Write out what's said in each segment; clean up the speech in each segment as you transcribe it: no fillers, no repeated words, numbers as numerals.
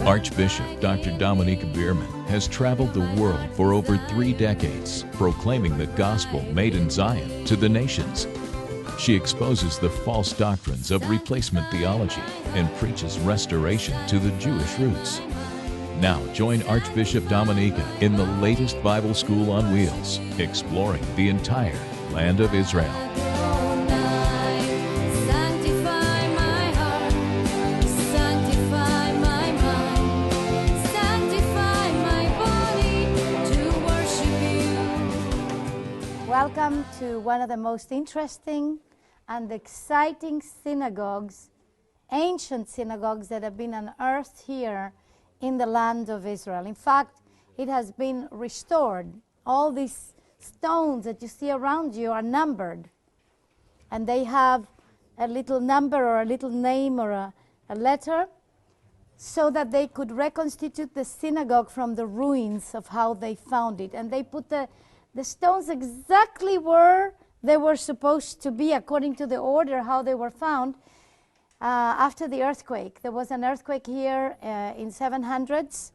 Archbishop Dr. Dominiquae Bierman has traveled the world for over 3 decades, proclaiming the gospel made in Zion to the nations. She exposes the false doctrines of replacement theology and preaches restoration to the Jewish roots. Now join Archbishop Dominiquae in the latest Bible School on Wheels, exploring the entire land of Israel. Welcome to one of the most interesting and exciting synagogues, ancient synagogues that have been unearthed here in the land of Israel. In fact, it has been restored. All these stones that you see around you are numbered, and they have a little number or a little name or a letter, so that they could reconstitute the synagogue from the ruins of how they found it. And they put the stones exactly where they were supposed to be according to the order how they were found after the earthquake. There was an earthquake here in 700s,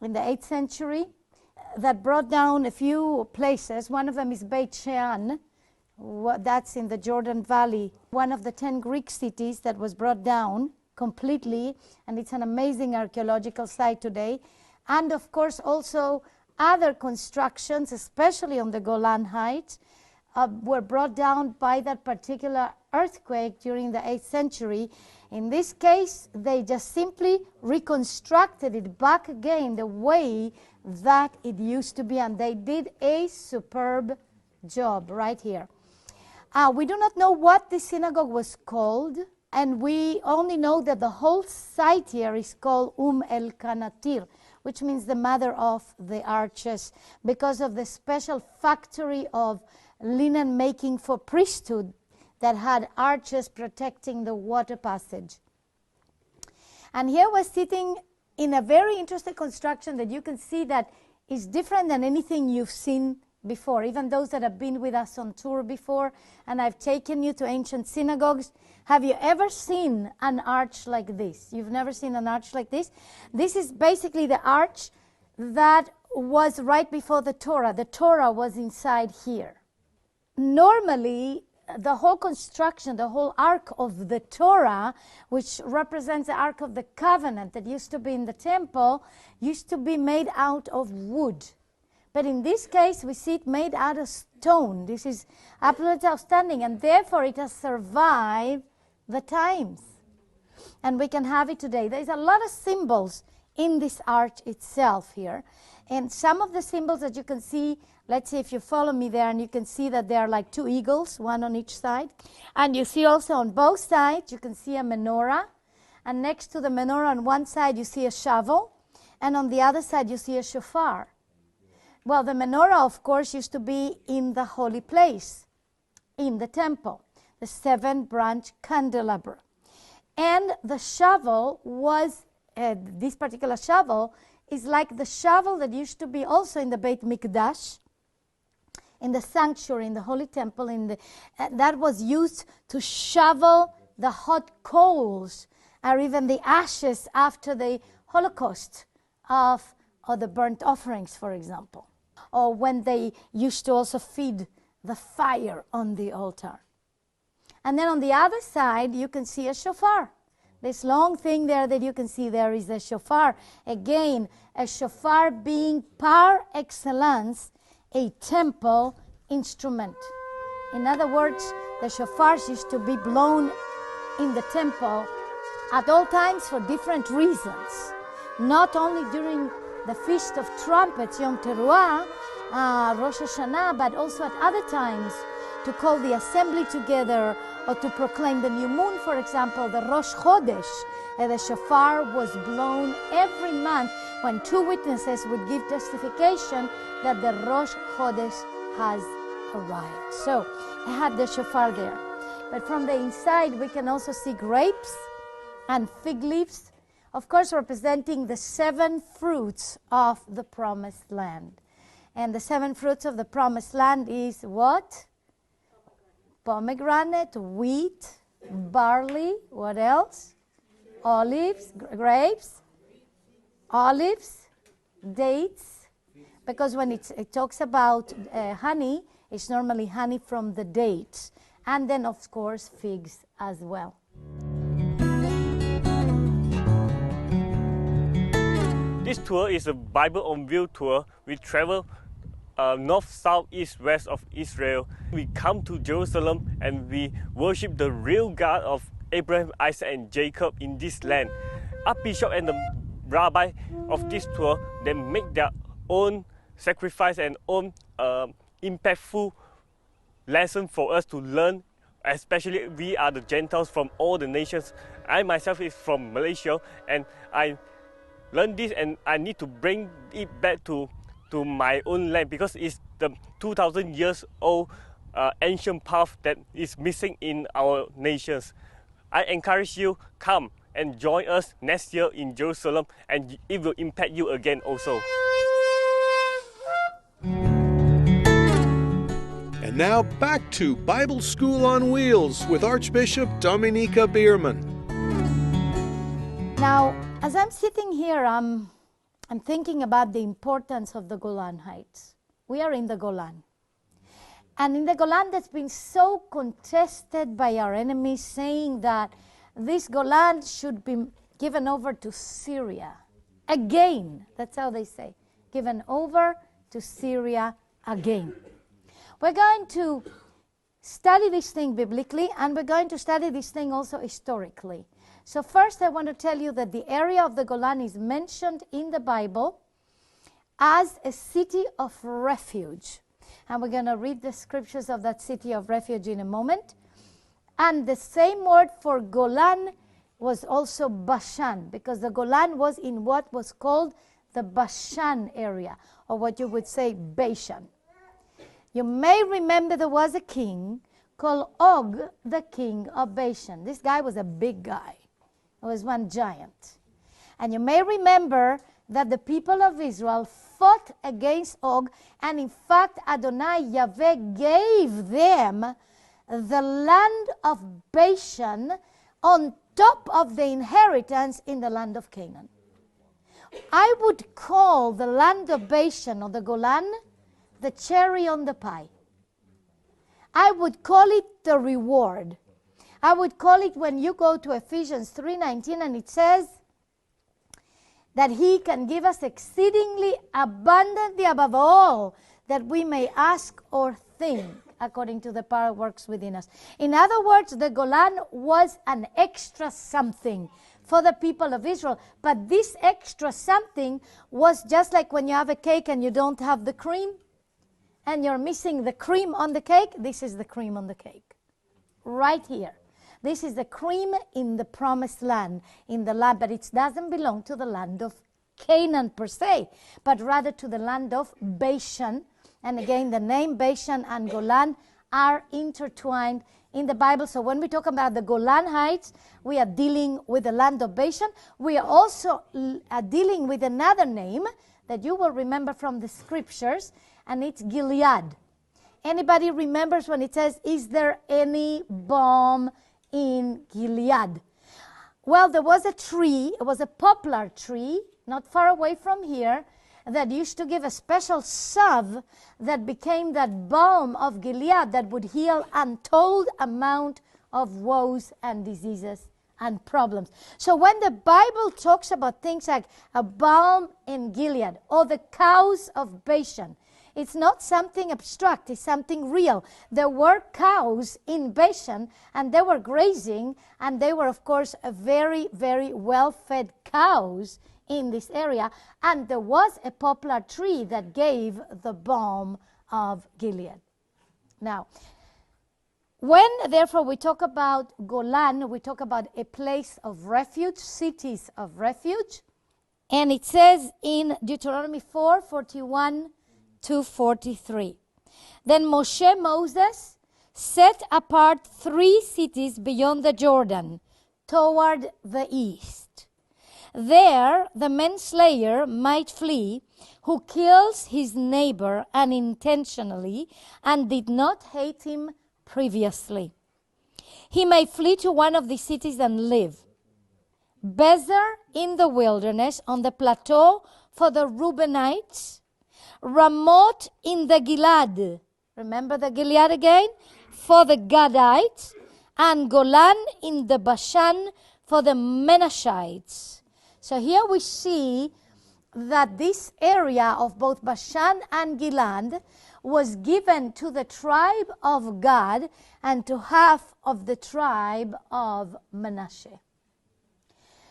in the 8th century, that brought down a few places. One of them is Beit Shean, that's in the Jordan Valley, one of the 10 Greek cities that was brought down completely, and it's an amazing archaeological site today. And of course also other constructions, especially on the Golan Heights, were brought down by that particular earthquake during the 8th century. In this case, they just simply reconstructed it back again the way that it used to be, and they did a superb job right here. We do not know what the synagogue was called, and we only know that the whole site here is called El Kanatir, which means the mother of the arches, because of the special factory of linen making for priesthood that had arches protecting the water passage. And here we're sitting in a very interesting construction that you can see that is different than anything you've seen before, even those that have been with us on tour before, and I've taken you to ancient synagogues. Have you ever seen an arch like this? You've never seen an arch like this? This is basically the arch that was right before the Torah. The Torah was inside here. Normally, the whole construction, the whole Ark of the Torah, which represents the Ark of the Covenant that used to be in the temple, used to be made out of wood. But in this case, we see it made out of stone. This is absolutely outstanding, and therefore it has survived the times. And we can have it today. There's a lot of symbols in this arch itself here. And some of the symbols that you can see, let's see if you follow me there, and you can see that there are like 2 eagles, one on each side. And you see also on both sides, you can see a menorah. And next to the menorah on one side, you see a shovel. And on the other side, you see a shofar. Well, the menorah, of course, used to be in the holy place, in the temple, the 7-branch candelabra. And the shovel was, this particular shovel is like the shovel that used to be also in the Beit Mikdash, in the sanctuary, in the holy temple, that was used to shovel the hot coals or even the ashes after the Holocaust or the burnt offerings, for example, or when they used to also feed the fire on the altar. And then on the other side, you can see a shofar. This long thing there that you can see there is a shofar. Again, a shofar being par excellence a temple instrument. In other words, the shofars used to be blown in the temple at all times for different reasons. Not only during the Feast of Trumpets, Yom Teruah, Rosh Hashanah, but also at other times to call the assembly together or to proclaim the new moon, for example, the Rosh Chodesh. The shofar was blown every month when 2 witnesses would give justification that the Rosh Chodesh has arrived. So I had the shofar there. But from the inside, we can also see grapes and fig leaves, of course, representing the 7 fruits of the promised land. And the 7 fruits of the promised land is what? Pomegranate, wheat, barley, what else? Olives, grapes, olives, dates, because when it talks about honey, it's normally honey from the dates, and then of course figs as well. This tour is a Bible on Wheel tour. We travel north, south, east, west of Israel. We come to Jerusalem and we worship the real God of Abraham, Isaac, and Jacob in this land. Archbishop and the rabbi of this tour, they make their own sacrifice and own impactful lesson for us to learn, especially we are the Gentiles from all the nations. I myself is from Malaysia, and I learned this and I need to bring it back to my own land, because it's the 2,000 years old ancient path that is missing in our nations. I encourage you, come and join us next year in Jerusalem, and it will impact you again also. And now back to Bible School on Wheels with Archbishop Dominiquae Bierman. Now, as I'm sitting here, I'm thinking about the importance of the Golan Heights. We are in the Golan. And in the Golan, that's been so contested by our enemies, saying that this Golan should be given over to Syria. Again, that's how they say, given over to Syria again. We're going to study this thing biblically, and we're going to study this thing also historically. So first, I want to tell you that the area of the Golan is mentioned in the Bible as a city of refuge. And we're going to read the scriptures of that city of refuge in a moment. And the same word for Golan was also Bashan, because the Golan was in what was called the Bashan area, or what you would say Bashan. You may remember there was a king called Og, the king of Bashan. This guy was a big guy. He was one giant. And you may remember that the people of Israel fought against Og, and in fact Adonai Yahweh gave them the land of Bashan on top of the inheritance in the land of Canaan. I would call the land of Bashan, or the Golan, the cherry on the pie. I would call it the reward. I would call it, when you go to Ephesians 3:19 and it says that he can give us exceedingly abundantly above all that we may ask or think, according to the power works within us. In other words, the Golan was an extra something for the people of Israel. But this extra something was just like when you have a cake and you don't have the cream, and you're missing the cream on the cake. This is the cream on the cake. Right here. This is the cream in the promised land, in the land, but it doesn't belong to the land of Canaan per se, but rather to the land of Bashan. And again, the name Bashan and Golan are intertwined in the Bible. So when we talk about the Golan Heights, we are dealing with the land of Bashan. We are also dealing with another name that you will remember from the scriptures, and it's Gilead. Anybody remembers when it says, is there any balm in Gilead? Well, there was a tree, it was a poplar tree, not far away from here, that used to give a special salve that became that balm of Gilead that would heal untold amount of woes and diseases and problems. So when the Bible talks about things like a balm in Gilead or the cows of Bashan, it's not something abstract, it's something real. There were cows in Bashan, and they were grazing, and they were, of course, a very, very well-fed cows in this area. And there was a poplar tree that gave the balm of Gilead. Now, when, therefore, we talk about Golan, we talk about a place of refuge, cities of refuge. And it says in Deuteronomy 4:41 to 43. Then Moses set apart 3 cities beyond the Jordan toward the east. There the manslayer might flee, who kills his neighbor unintentionally and did not hate him previously. He may flee to one of the cities and live. Bezer in the wilderness on the plateau for the Reubenites, Ramoth in the Gilead. Remember the Gilead again? For the Gadites, and Golan in the Bashan for the Menashites. So here we see that this area of both Bashan and Gilead was given to the tribe of Gad and to half of the tribe of Manasseh.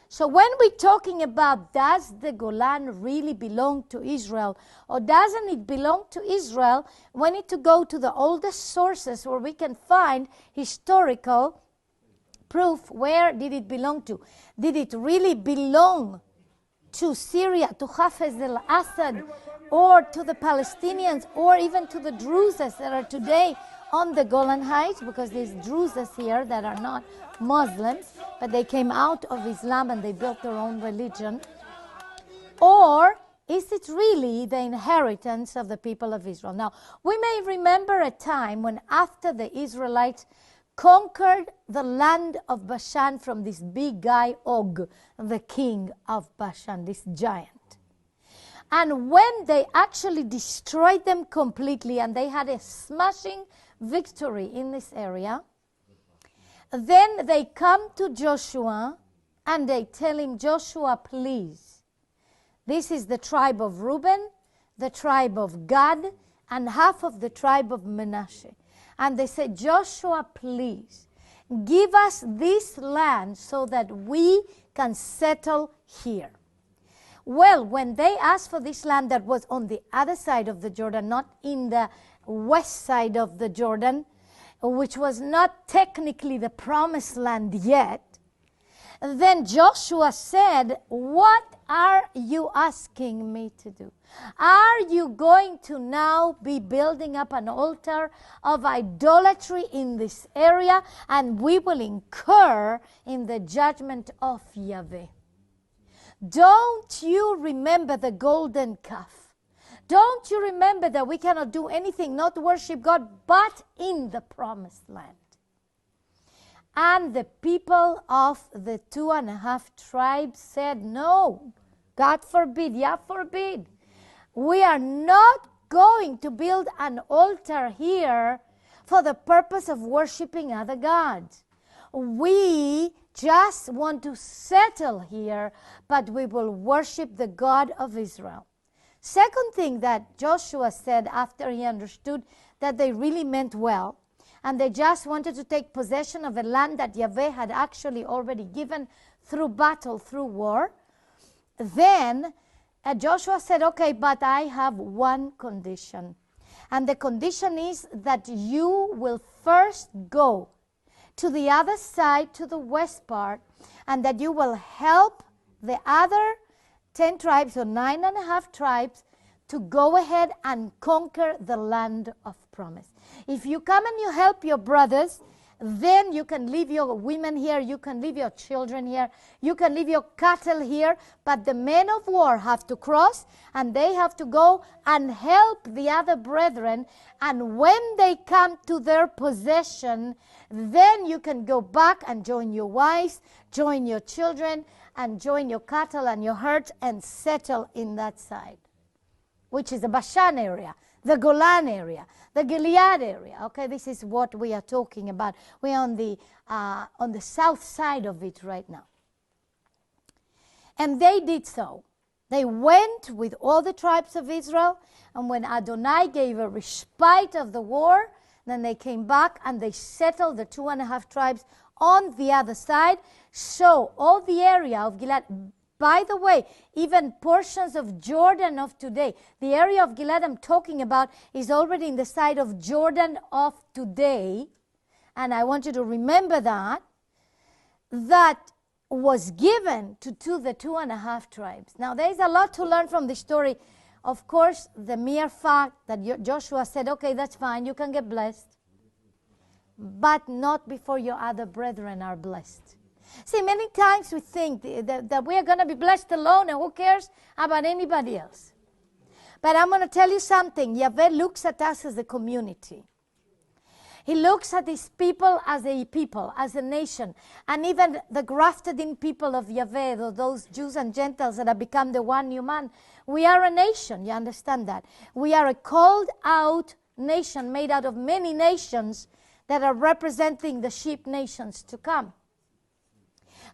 So when we're talking about does the Golan really belong to Israel or doesn't it belong to Israel, we need to go to the oldest sources where we can find historical proof. Where did it belong to? Did it really belong to Syria, to Hafez al-Assad, or to the Palestinians, or even to the Druzes that are today on the Golan Heights? Because there's Druzes here that are not Muslims, but they came out of Islam and they built their own religion. Or is it really the inheritance of the people of Israel? Now, we may remember a time when after the Israelites conquered the land of Bashan from this big guy Og, the king of Bashan, this giant. And when they actually destroyed them completely and they had a smashing victory in this area, then they come to Joshua and they tell him, Joshua, please, this is the tribe of Reuben, the tribe of Gad, and half of the tribe of Manasseh. And they said, Joshua, please, give us this land so that we can settle here. Well, when they asked for this land that was on the other side of the Jordan, not in the west side of the Jordan, which was not technically the promised land yet, then Joshua said, what are you asking me to do? Are you going to now be building up an altar of idolatry in this area, and we will incur in the judgment of Yahweh? Don't you remember the golden calf? Don't you remember that we cannot do anything, not worship God, but in the promised land? And the people of the 2.5 tribes said, no, God forbid, Yah forbid. We are not going to build an altar here for the purpose of worshiping other gods. We just want to settle here, but we will worship the God of Israel. Second thing that Joshua said after he understood that they really meant well, and they just wanted to take possession of a land that Yahweh had actually already given through battle, through war, then Joshua said, okay, but I have one condition. And the condition is that you will first go to the other side, to the west part, and that you will help the other 10 tribes or 9.5 tribes to go ahead and conquer the land of promise. If you come and you help your brothers, then you can leave your women here, you can leave your children here, you can leave your cattle here, but the men of war have to cross and they have to go and help the other brethren, and when they come to their possession, then you can go back and join your wives, join your children, and join your cattle and your herds and settle in that side, which is the Bashan area, the Golan area, the Gilead area. Okay, this is what we are talking about. We're on the south side of it right now. And they did so. They went with all the tribes of Israel, and when Adonai gave a respite of the war, then they came back and they settled the 2.5 tribes on the other side. So all the area of Gilead, by the way, even portions of Jordan of today, the area of Gilead I'm talking about is already in the side of Jordan of today. And I want you to remember that was given to the 2.5 tribes. Now, there's a lot to learn from this story. Of course, the mere fact that Joshua said, okay, that's fine, you can get blessed, but not before your other brethren are blessed. See, many times we think that we are going to be blessed alone, and who cares about anybody else? But I'm going to tell you something. Yahweh looks at us as a community. He looks at his people, as a nation. And even the grafted in people of Yahweh, those Jews and Gentiles that have become the one new man. We are a nation, you understand that? We are a called out nation made out of many nations that are representing the sheep nations to come.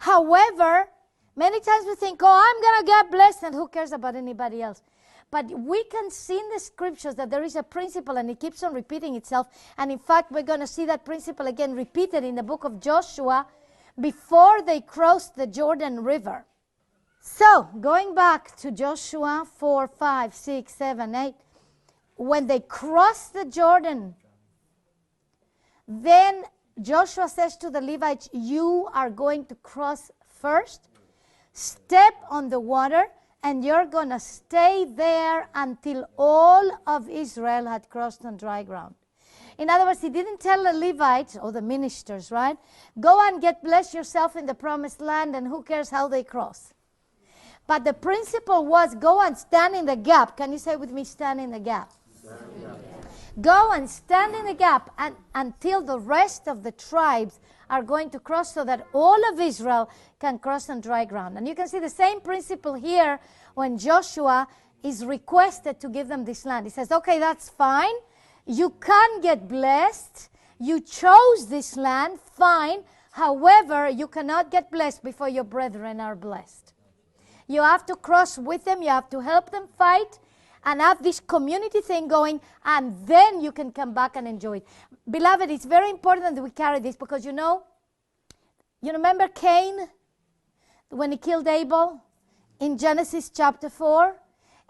However, many times we think, oh, I'm going to get blessed, and who cares about anybody else? But we can see in the scriptures that there is a principle, and it keeps on repeating itself. And in fact, we're going to see that principle again repeated in the book of Joshua before they crossed the Jordan River. So, going back to Joshua 4, 5, 6, 7, 8, when they crossed the Jordan, then Joshua says to the Levites, you are going to cross first, step on the water, and you're going to stay there until all of Israel had crossed on dry ground. In other words, he didn't tell the Levites, or the ministers, right? Go and get blessed yourself in the promised land, and who cares how they cross. But the principle was, go and stand in the gap. Can you say with me, stand in the gap? Go and stand in the gap until the rest of the tribes are going to cross, so that all of Israel can cross on dry ground. And you can see the same principle here when Joshua is requested to give them this land. He says, okay, that's fine. You can get blessed. You chose this land, fine. However, you cannot get blessed before your brethren are blessed. You have to cross with them. You have to help them fight and have this community thing going, and then you can come back and enjoy it. Beloved, it's very important that we carry this, because you remember Cain when he killed Abel in Genesis chapter 4?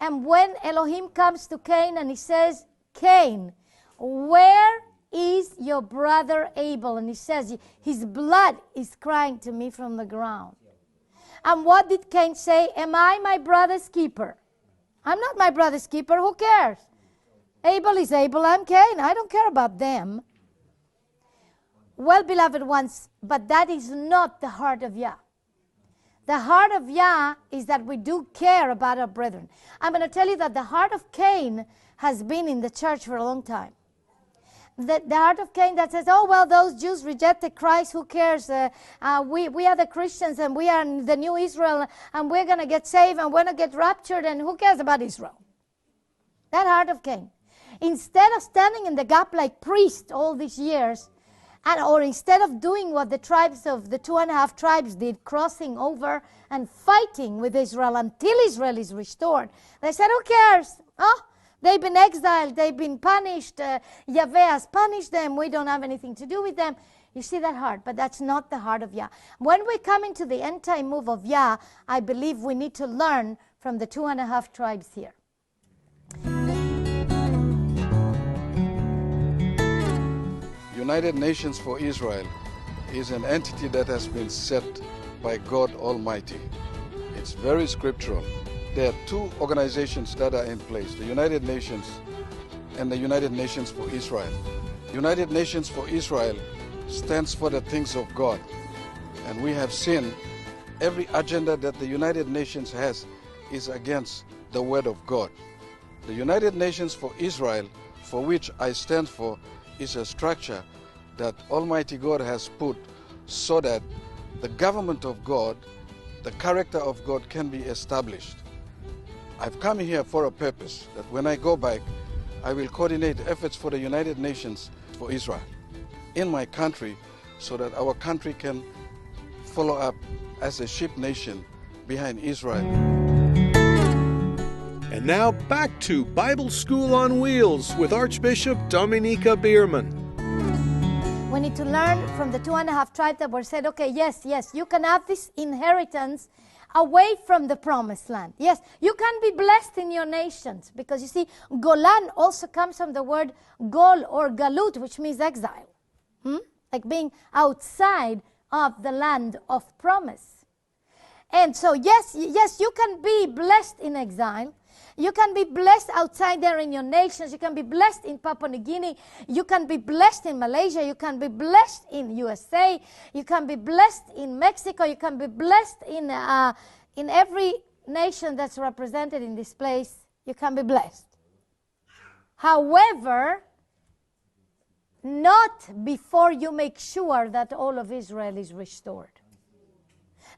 And when Elohim comes to Cain and he says, Cain, where is your brother Abel? And he says, his blood is crying to me from the ground. And what did Cain say? Am I my brother's keeper? I'm not my brother's keeper. Who cares? Abel is Abel. I'm Cain. I don't care about them. Well, beloved ones, but that is not the heart of Yah. The heart of Yah is that we do care about our brethren. I'm going to tell you that the heart of Cain has been in the church for a long time. The heart of Cain that says, oh, well, those Jews rejected Christ, who cares? We are the Christians, and we are the new Israel, and we're going to get saved, and we're going to get raptured, and who cares about Israel? That heart of Cain. Instead of standing in the gap like priests all these years, or instead of doing what the tribes of the 2.5 tribes did, crossing over and fighting with Israel until Israel is restored, they said, who cares? Oh, they've been exiled, they've been punished, Yahweh has punished them, we don't have anything to do with them. You see that heart, but that's not the heart of Yah. When we come into the end time move of Yah, I believe we need to learn from the 2.5 tribes here. United Nations for Israel is an entity that has been set by God Almighty. It's very scriptural. There are 2 organizations that are in place, the United Nations and the United Nations for Israel. United Nations for Israel stands for the things of God. And we have seen every agenda that the United Nations has is against the Word of God. The United Nations for Israel, for which I stand for, is a structure that Almighty God has put so that the government of God, the character of God can be established. I've come here for a purpose, that when I go back, I will coordinate efforts for the United Nations for Israel in my country, so that our country can follow up as a sheep nation behind Israel. And now back to Bible School on Wheels with Archbishop Dominiquae Bierman. We need to learn from the 2.5 tribes that were said, okay, yes, you can have this inheritance away from the promised land. Yes, you can be blessed in your nations, because you see, Golan also comes from the word Gol or Galut, which means exile. Like being outside of the land of promise. And so, yes, you can be blessed in exile. You can be blessed outside there in your nations. You can be blessed in Papua New Guinea. You can be blessed in Malaysia. You can be blessed in USA. You can be blessed in Mexico. You can be blessed in every nation that's represented in this place. You can be blessed. However, not before you make sure that all of Israel is restored.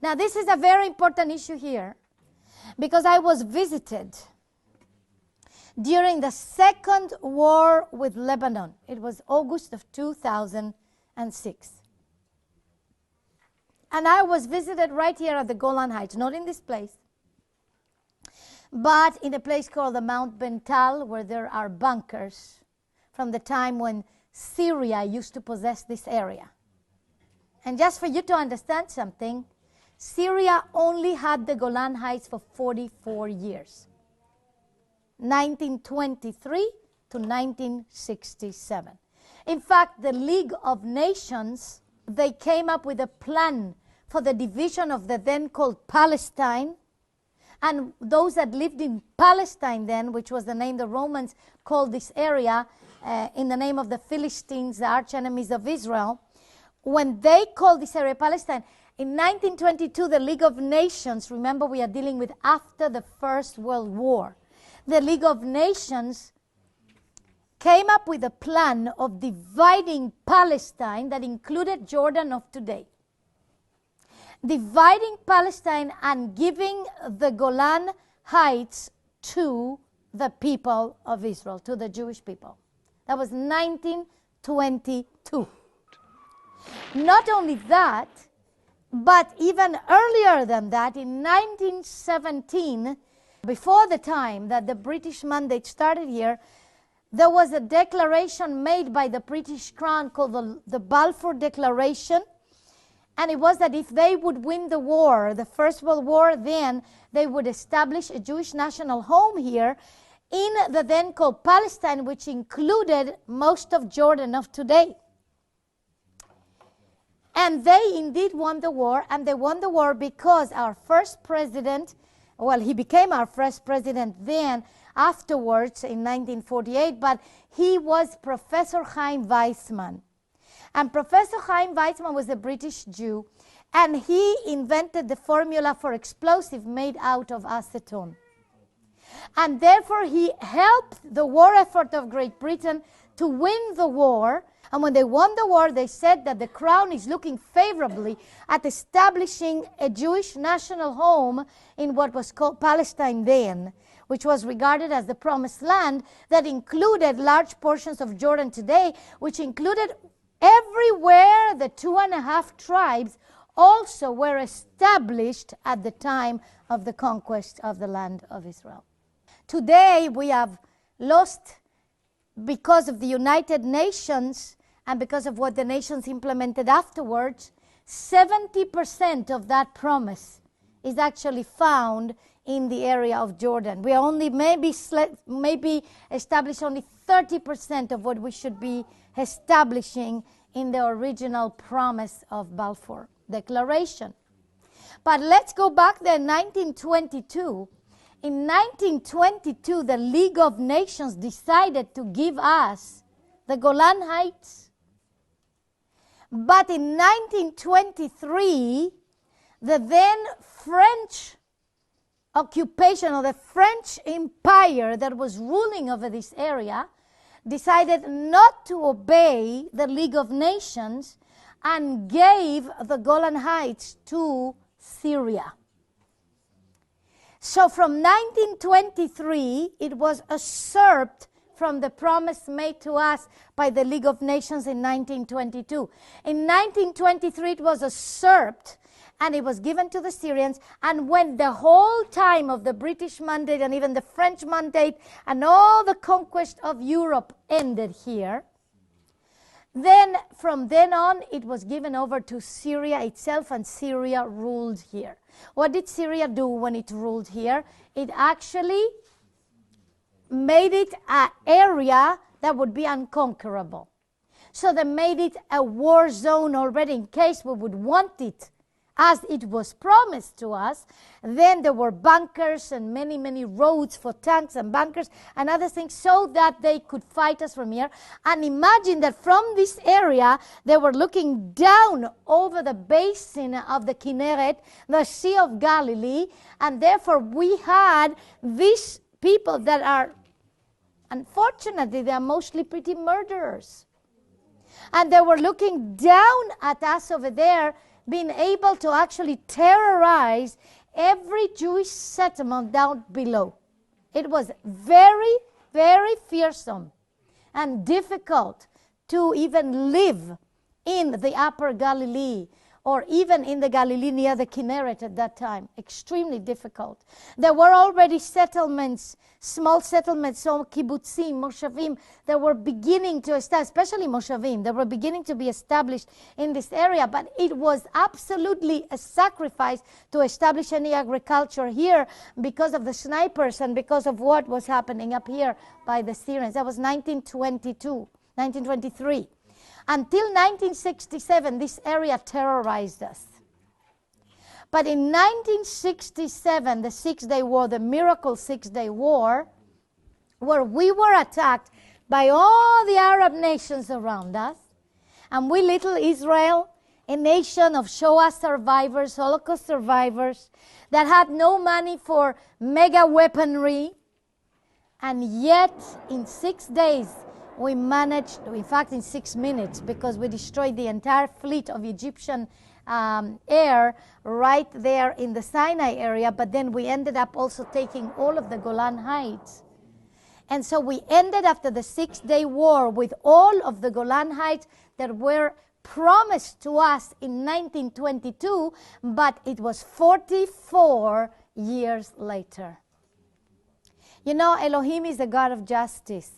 Now, this is a very important issue here, because I was visited during the second war with Lebanon. It was August of 2006. And I was visited right here at the Golan Heights, not in this place, but in a place called the Mount Bental, where there are bunkers from the time when Syria used to possess this area. And just for you to understand something, Syria only had the Golan Heights for 44 years, 1923 to 1967. In fact, the League of Nations, they came up with a plan for the division of the then called Palestine. And those that lived in Palestine then, which was the name the Romans called this area, in the name of the Philistines, the arch enemies of Israel, when they called this area Palestine, in 1922, the League of Nations, remember we are dealing with after the First World War, the League of Nations came up with a plan of dividing Palestine that included Jordan of today. Dividing Palestine and giving the Golan Heights to the people of Israel, to the Jewish people. That was 1922. Not only that, but even earlier than that, in 1917, before the time that the British mandate started here, there was a declaration made by the British Crown called the Balfour Declaration. And it was that if they would win the war, the First World War, then they would establish a Jewish national home here in the then called Palestine, which included most of Jordan of today. And they indeed won the war, and they won the war because our first president, well, he became our first president then, afterwards in 1948, but he was Professor Chaim Weizmann. And Professor Chaim Weizmann was a British Jew, and he invented the formula for explosive made out of acetone. And therefore, he helped the war effort of Great Britain to win the war. And when they won the war, they said that the Crown is looking favorably at establishing a Jewish national home in what was called Palestine then, which was regarded as the Promised Land, that included large portions of Jordan today, which included everywhere the 2.5 tribes also were established at the time of the conquest of the land of Israel. Today we have lost, because of the United Nations and because of what the nations implemented afterwards, 70% of that promise is actually found in the area of Jordan. We are only maybe established only 30% of what we should be establishing in the original promise of Balfour Declaration. But let's go back there, 1922. In 1922, the League of Nations decided to give us the Golan Heights. But in 1923, the then French occupation, or the French Empire that was ruling over this area, decided not to obey the League of Nations and gave the Golan Heights to Syria. So from 1923, it was usurped from the promise made to us by the League of Nations in 1922. In 1923, it was usurped, and it was given to the Syrians. And when the whole time of the British mandate and even the French mandate and all the conquest of Europe ended here, then from then on it was given over to Syria itself, and Syria ruled here. What did Syria do when it ruled here? It actually made it an area that would be unconquerable. So they made it a war zone already in case we would want it, as it was promised to us. Then there were bunkers and many, many roads for tanks and bunkers and other things so that they could fight us from here. And imagine that from this area, they were looking down over the basin of the Kinneret, the Sea of Galilee, and therefore we had these people that are, unfortunately, they are mostly pretty murderers. And they were looking down at us over there, being able to actually terrorize every Jewish settlement down below. It was very, very fearsome and difficult to even live in the upper Galilee, or even in the Galilee near the Kinneret at that time. Extremely difficult. There were already settlements, small settlements, so kibbutzim, moshavim, that were beginning to establish, especially moshavim, they were beginning to be established in this area, but it was absolutely a sacrifice to establish any agriculture here because of the snipers and because of what was happening up here by the Syrians. That was 1923. Until 1967, this area terrorized us. But in 1967, the Six-Day War, the miracle Six-Day War, where we were attacked by all the Arab nations around us, and we, little Israel, a nation of Shoah survivors, Holocaust survivors, that had no money for mega weaponry, and yet in 6 days, we managed, in fact in 6 minutes, because we destroyed the entire fleet of Egyptian air right there in the Sinai area, but then we ended up also taking all of the Golan Heights. And so we ended after the 6-day war with all of the Golan Heights that were promised to us in 1922, but it was 44 years later. You know, Elohim is a God of justice.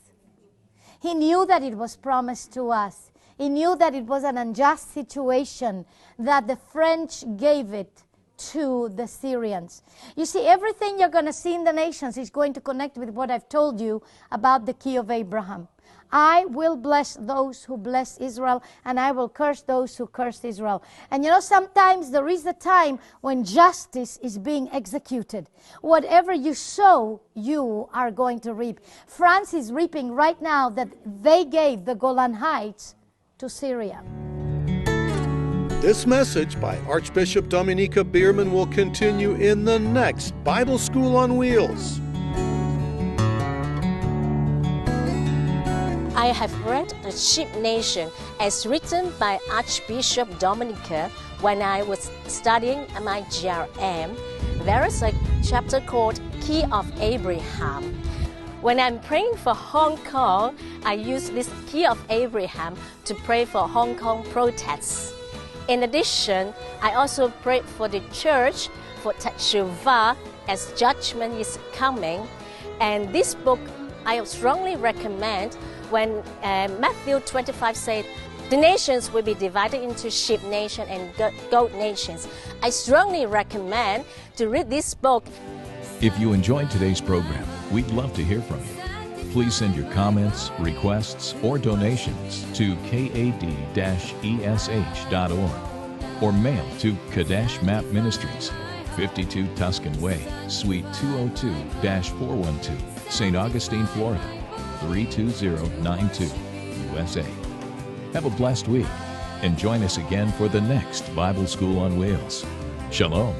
He knew that it was promised to us. He knew that it was an unjust situation that the French gave it to the Syrians. You see, everything you're going to see in the nations is going to connect with what I've told you about the key of Abraham. I will bless those who bless Israel, and I will curse those who curse Israel. And you know, sometimes there is a time when justice is being executed. Whatever you sow, you are going to reap. France is reaping right now that they gave the Golan Heights to Syria. This message by Archbishop Dominiquae Bierman will continue in the next Bible School on Wheels. I have read The Sheep Nation as written by Archbishop Dominiquae when I was studying at my GRM. There is a chapter called Key of Abraham. When I'm praying for Hong Kong, I use this Key of Abraham to pray for Hong Kong protests. In addition, I also pray for the church, for Teshuvah, as judgment is coming. And this book I strongly recommend. When Matthew 25 said, the nations will be divided into sheep nation and goat nations. I strongly recommend to read this book. If you enjoyed today's program, we'd love to hear from you. Please send your comments, requests, or donations to kad-esh.org or mail to Kadesh Map Ministries, 52 Tuscan Way, Suite 202-412, St. Augustine, Florida, 32092, USA. Have a blessed week and join us again for the next Bible School on Wheels. Shalom.